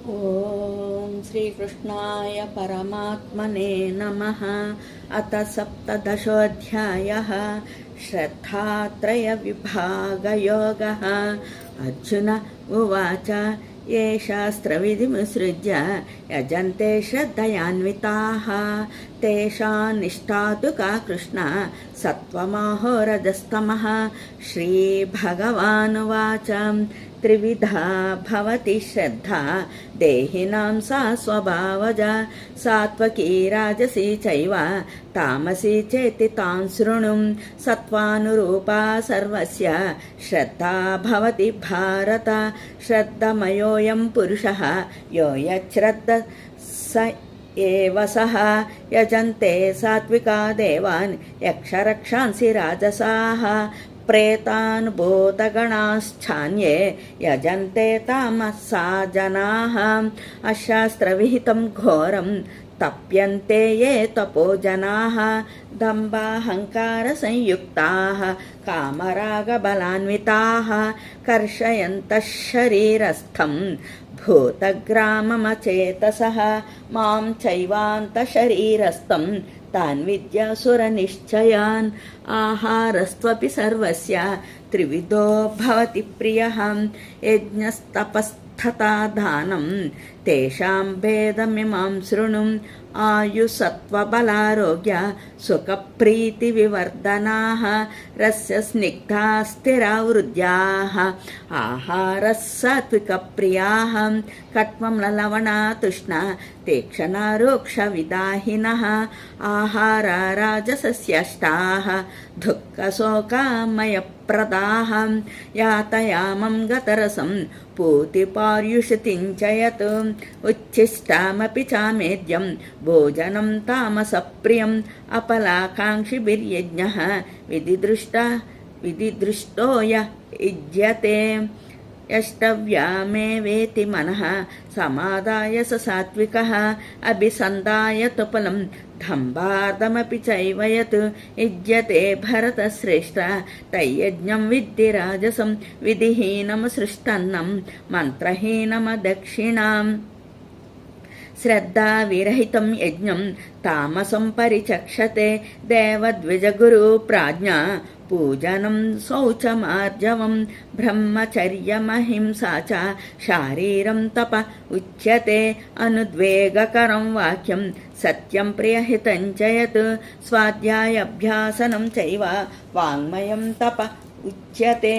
ॐ श्रीकृष्णाय परमात्मने नमः। अथ सप्तदशोऽध्यायः श्रद्धात्रयविभागयोगः। अर्जुन उवाच ये शास्त्रविधिमुत्सृज्य यजन्ते श्रद्धयान्विताः तेषां निष्ठा तु का कृष्ण सत्त्वमहो रजस्तमः। श्रीभगवानुवाच त्रिविधा भवति श्रद्धा देहिनां सा स्वभावजा सात्वकी राजसी चैव तामसी चेति तां शृणु। सत्त्वानुरूपा सर्वस्य श्रद्धा भवति भारत। श्रद्धमयोऽयं पुरुषः यो यच्छ्रद्ध स एव सः। यजन्ते सात्विका देवान् यक्षरक्षांसि राजसाः प्रेतान् भूतगणाश्चान्ये यजन्ते तामसा जनाः। अशास्त्रविहितं घोरं तप्यन्ते ये तपो जनाः दम्भाहङ्कारसंयुक्ताः कामरागबलान्विताः कर्षयन्तः शरीरस्थं भूतग्राममचेतसः मां चैवान्तशरीरस्थं तान् विद्यासुरनिश्चयान्। आहारस्त्वपि सर्वस्य त्रिविधो भवति प्रियः यज्ञस्तपस्तथा दानं तेषां भेदमिमां शृणु। आयुसत्त्वबलारोग्य सुखप्रीतिविवर्धनाः रस्य स्निग्धा स्थिरा वृद्ध्याः आहारः सात्विकप्रियाः कट्वं लवणा तुष्णा तीक्ष्णा रुक्षविदाहिनः आहारा राजसस्यष्टाः दुःखशोकामयप्रदाः यातयामं गतरसं पूतिपार्युषतिञ्चयत् उच्छिष्टामपि चामेद्यं भोजनं तामसप्रियम् अपलाकाङ्क्षिभिर्यज्ञः विधिदृष्टो य युज्यते। यष्टव्यामेवेति मनः समादाय स सात्विकः अभिसन्धाय तुपलं दम्भार्धमपि चैव यत् युज्यते भरतश्रेष्ठ तयज्ञं विद्धि राजसं विधिहीनमसृष्टन्नं मन्त्रहीनमदक्षिणाम्। श्रद्धाविरहितं यज्ञं तामसं परिचक्षते देवद्विजगुरुप्राज्ञा पूजनं शौचमार्जवं ब्रह्मचर्यमहिंसा च शारीरं तप उच्यते। अनुद्वेगकरं वाक्यं सत्यं प्रियहितं च यत् स्वाध्यायाभ्यासनं चैव वाङ्मयं तप उच्यते।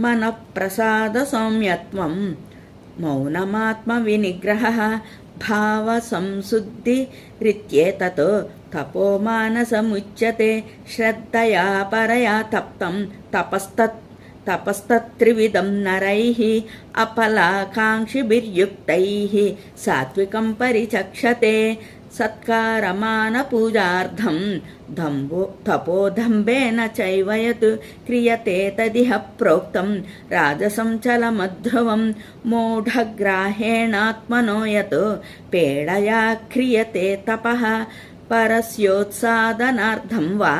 मनःप्रसादसौम्यत्वं मौनमात्मविनिग्रहः भावसंशुद्धिरित्येतत् तपोमानसमुच्यते। श्रद्धया परया तप्तं तपस्तत्त्रिविधं नरैः अपलाकाङ्क्षिभिर्युक्तैः सात्विकं परिचक्षते। सत्कारमानपूजार्थं तपोदम्भेन चैव यत् क्रियते तदिह प्रोक्तं राजसं चलमध्रुवं मूढग्राहेणात्मनो यत् पीडया क्रियते तपः परस्योत्सादनार्थं वा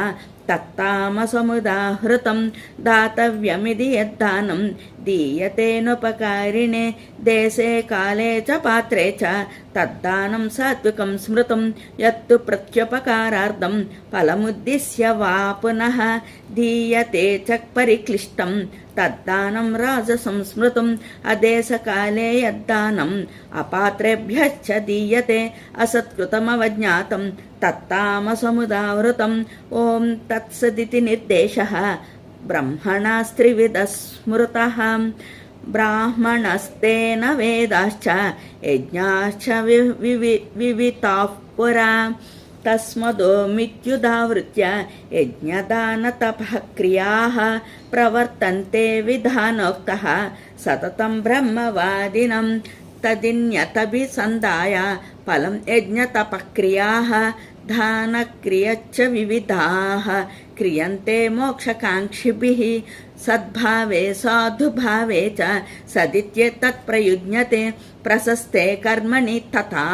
तत्तामसमुदाहृतं दातव्यमिति यद्दानं दीयतेनुपकारिणे देशे काले च पात्रे च तद्दानं सात्विकं स्मृतं यत्तु प्रत्युपकारार्थं फलमुद्दिश्य वा पुनः दीयते च परिक्लिष्टं तद्दानं राजसंस्मृतम्। अदेशकाले यद्दानम् अपात्रेभ्यश्च दीयते असत्कृतमवज्ञातं तत्तामसमुदावृतम्। ॐ तत्सदिति निर्देशः ब्रह्मणा स्त्रिविधः स्मृतः ब्राह्मणस्तेन वेदाश्च यज्ञाश्च विविताः पुरा तस्मदोमित्युदावृत्य यज्ञदानतपः क्रियाः प्रवर्तन्ते विधानोक्तः सततं ब्रह्मवादिनं तदिन्यतभिसन्धाय फलं यज्ञतपक्रियाः दानक्रियश्च विविधाः क्रियन्ते मोक्षकाङ्क्षिभिः सद्भावे साधुभावे च सदित्येतत्प्रयुज्यते प्रशस्ते कर्मणि तथा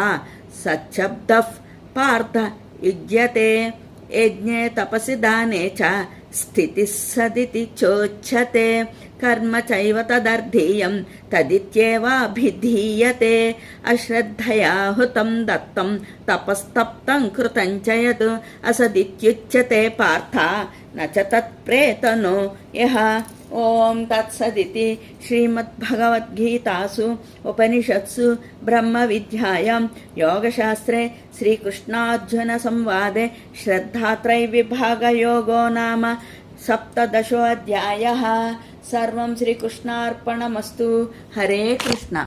सच्छब्दः पार्थ युज्यते। यज्ञे तपसि दाने च स्थितिः सदिति चोच्यते कर्म चैव तदर्थीयं तदित्येवाभिधीयते अश्रद्धया हुतं दत्तं तपस्तप्तं कृतं च यत् असदित्युच्यते पार्थ न च तत्प्रेतनो यः। ओम तत्सदिति श्रीमद्भगवद्गीतासु उपनिषत्सु ब्रह्मविद्यायां योगशास्त्रे श्रीकृष्णार्जुनसंवादे श्रद्धात्रयविभागयोगो नाम 17 अध्यायः। सर्वं श्रीकृष्णार्पणमस्तु। हरे कृष्ण।